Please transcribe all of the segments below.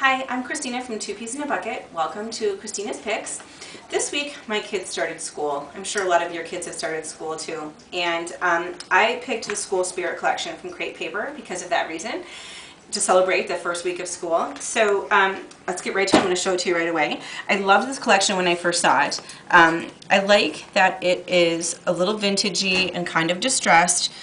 Hi, I'm Kristina from Two Peas in a Bucket. Welcome to Kristina's Picks. This week my kids started school. I'm sure a lot of your kids have started school too. And I picked the School Spirit collection from Crate Paper because of that reason, to celebrate the first week of school. So let's get right to it. I'm going to show it to you right away. I loved this collection when I first saw it. I like that it is a little vintagey and kind of distressed.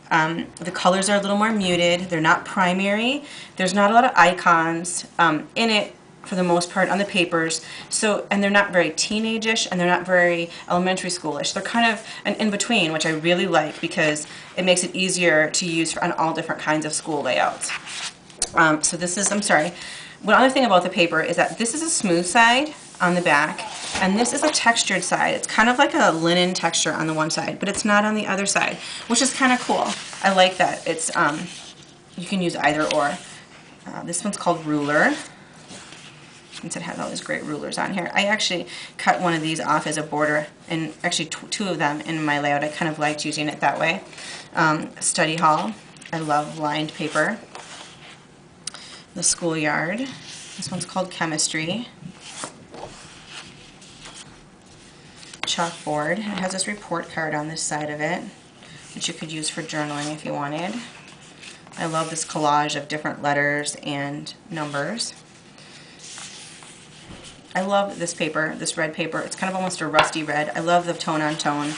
The colors are a little more muted. They're not primary. There's not a lot of icons in it for the most part on the papers. So, and they're not very teenage-ish and they're not very elementary schoolish. They're kind of an in-between, which I really like because it makes it easier to use on all different kinds of school layouts. So this is, I'm sorry, one other thing about the paper is that this is a smooth side on the back, and this is a textured side. It's kind of like a linen texture on the one side, but it's not on the other side, which is kind of cool. I like that. It's you can use either or. This one's called Ruler, since it has all these great rulers on here. I actually cut one of these off as a border, and actually two of them in my layout. I kind of liked using it that way. Study Hall. I love lined paper. The Schoolyard. This one's called Chemistry. Chalkboard. It has this report card on this side of it, which you could use for journaling if you wanted. I love this collage of different letters and numbers. I love this paper, this red paper. It's kind of almost a rusty red. I love the tone on tone,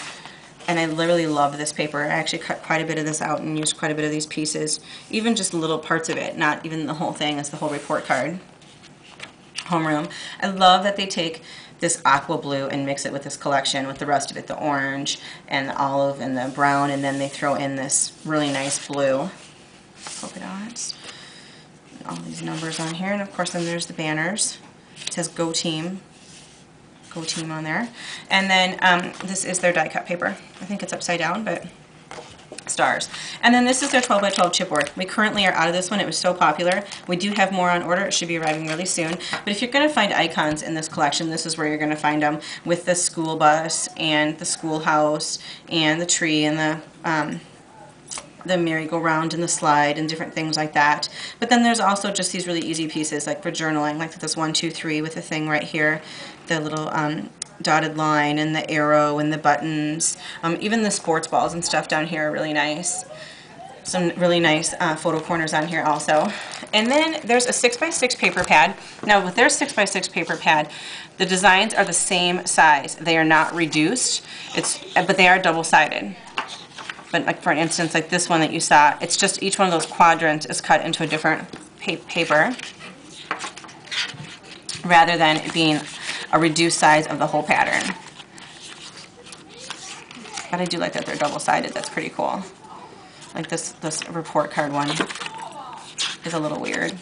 and I literally love this paper. I actually cut quite a bit of this out and used quite a bit of these pieces, even just little parts of it, not even the whole thing. It's the whole report card. Homeroom. I love that they take this aqua blue and mix it with this collection with the rest of it, the orange and the olive and the brown, and then they throw in this really nice blue polka dots. And all these numbers on here, and of course then there's the banners. It says Go Team on there. And then this is their die cut paper. I think it's upside down, but stars. And then this is their 12 by 12 chipboard. We currently are out of this one. It was so popular. We do have more on order. It should be arriving really soon. But if you're going to find icons in this collection, this is where you're going to find them, with the school bus and the schoolhouse and the tree and the merry-go-round and the slide and different things like that. But then there's also just these really easy pieces, like for journaling, like this 1, 2, 3 with the thing right here, the little dotted line and the arrow and the buttons. Even the sports balls and stuff down here are really nice. Some really nice photo corners on here also. And then there's a 6x6 paper pad. Now with their 6x6 paper pad, the designs are the same size. They are not reduced, but they are double-sided. But like for instance, like this one that you saw, it's just each one of those quadrants is cut into a different paper rather than it being a reduced size of the whole pattern. But I do like that they're double-sided. That's pretty cool. Like this report card one is a little weird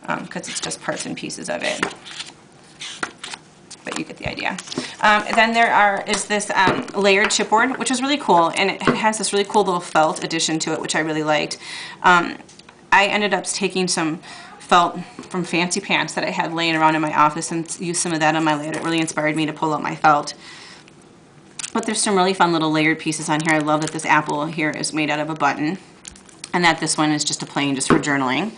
because it's just parts and pieces of it. But you get the idea. Then there is this layered chipboard, which is really cool, and it has this really cool little felt addition to it, which I really liked. I ended up taking some felt from Fancy Pants that I had laying around in my office and used some of that on my layout. It really inspired me to pull out my felt. But there's some really fun little layered pieces on here. I love that this apple here is made out of a button, and that this one is just a plain, just for journaling.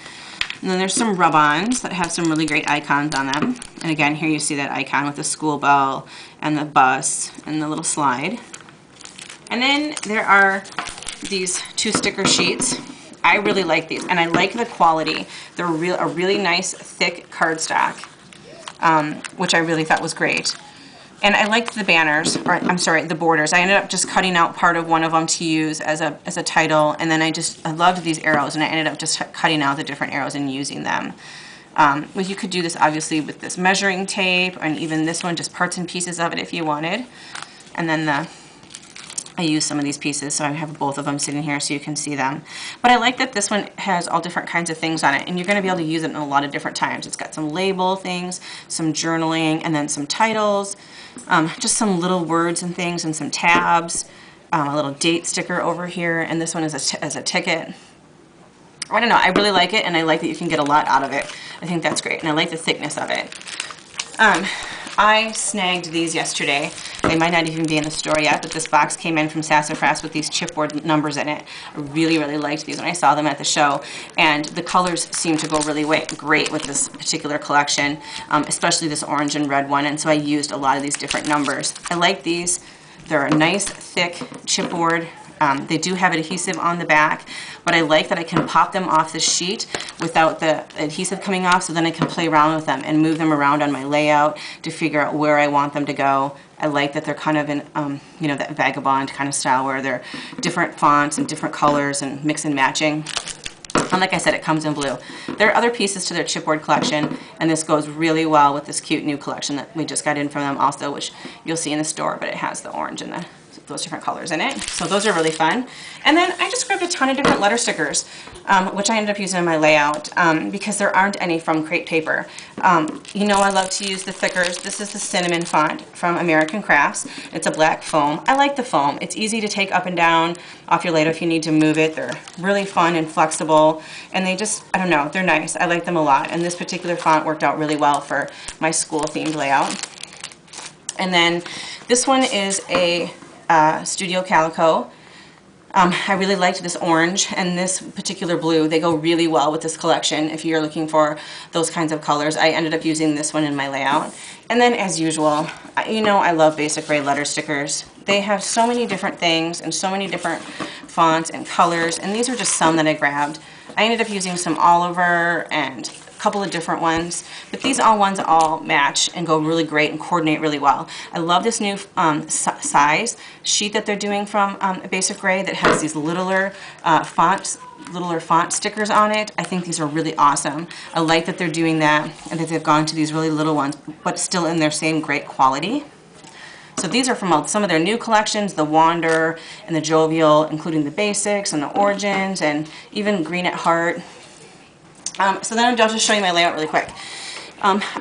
And then there's some rub-ons that have some really great icons on them. And again, here you see that icon with the school bell and the bus and the little slide. And then there are these 2 sticker sheets. I really like these, and I like the quality. They're a really nice, thick cardstock, which I really thought was great. And I liked the banners, or I'm sorry, the borders. I ended up just cutting out part of one of them to use as a title, and then I loved these arrows, and I ended up just cutting out the different arrows and using them. Well, you could do this obviously with this measuring tape, and even this one, just parts and pieces of it if you wanted. And then I used some of these pieces, so I have both of them sitting here so you can see them. But I like that this one has all different kinds of things on it, and you're going to be able to use it in a lot of different times. It's got some label things, some journaling, and then some titles, just some little words and things, and some tabs, a little date sticker over here, and this one is as a ticket. I don't know, I really like it, and I like that you can get a lot out of it. I think that's great, and I like the thickness of it. I snagged these yesterday. They might not even be in the store yet, but this box came in from Sassafras with these chipboard numbers in it. I really, really liked these when I saw them at the show, and the colors seem to go really great with this particular collection, especially this orange and red one, and so I used a lot of these different numbers. I like these. They're a nice, thick chipboard. They do have adhesive on the back, but I like that I can pop them off the sheet without the adhesive coming off, so then I can play around with them and move them around on my layout to figure out where I want them to go. I like that they're kind of in, you know, that vagabond kind of style where they're different fonts and different colors and mix and matching. And like I said, it comes in blue. There are other pieces to their chipboard collection, and this goes really well with this cute new collection that we just got in from them also, which you'll see in the store, but it has the orange and those different colors in it. So those are really fun. And then I just grabbed a ton of different letter stickers, which I ended up using in my layout because there aren't any from crepe paper. You know I love to use the thickers. This is the cinnamon font from American Crafts. It's a black foam. I like the foam. It's easy to take up and down off your layout if you need to move it. They're really fun and flexible, and they just, I don't know, they're nice. I like them a lot, and this particular font worked out really well for my school themed layout. And then this one is a Studio Calico. I really liked this orange and this particular blue. They go really well with this collection if you're looking for those kinds of colors. I ended up using this one in my layout. And then as usual, you know I love Basic Gray letter stickers. They have so many different things and so many different fonts and colors, and these are just some that I grabbed. I ended up using some Oliver and couple of different ones, but these ones all match and go really great and coordinate really well. I love this new size sheet that they're doing from Basic Gray that has these littler font stickers on it. I think these are really awesome. I like that they're doing that and that they've gone to these really little ones, but still in their same great quality. So these are from some of their new collections, the Wander and the Jovial, including the Basics and the Origins and even Green at Heart. So then I'll just show you my layout really quick.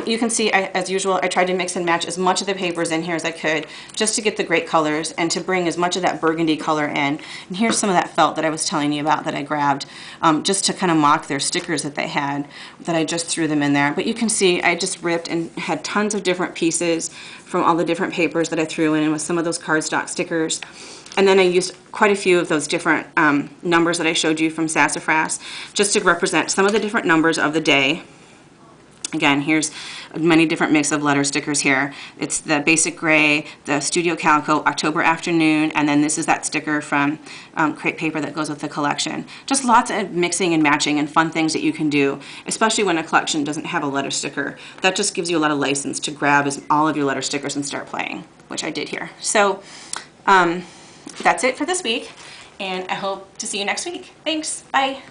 You can see, as usual, I tried to mix and match as much of the papers in here as I could just to get the great colors and to bring as much of that burgundy color in. And here's some of that felt that I was telling you about that I grabbed just to kind of mock their stickers that they had, that I just threw them in there. But you can see I just ripped and had tons of different pieces from all the different papers that I threw in with some of those cardstock stickers. And then I used quite a few of those different numbers that I showed you from Sassafras just to represent some of the different numbers of the day. Again, here's many different mix of letter stickers here. It's the Basic Gray, the Studio Calico, October Afternoon, and then this is that sticker from crepe paper that goes with the collection. Just lots of mixing and matching and fun things that you can do, especially when a collection doesn't have a letter sticker. That just gives you a lot of license to grab all of your letter stickers and start playing, which I did here. So that's it for this week, and I hope to see you next week. Thanks. Bye.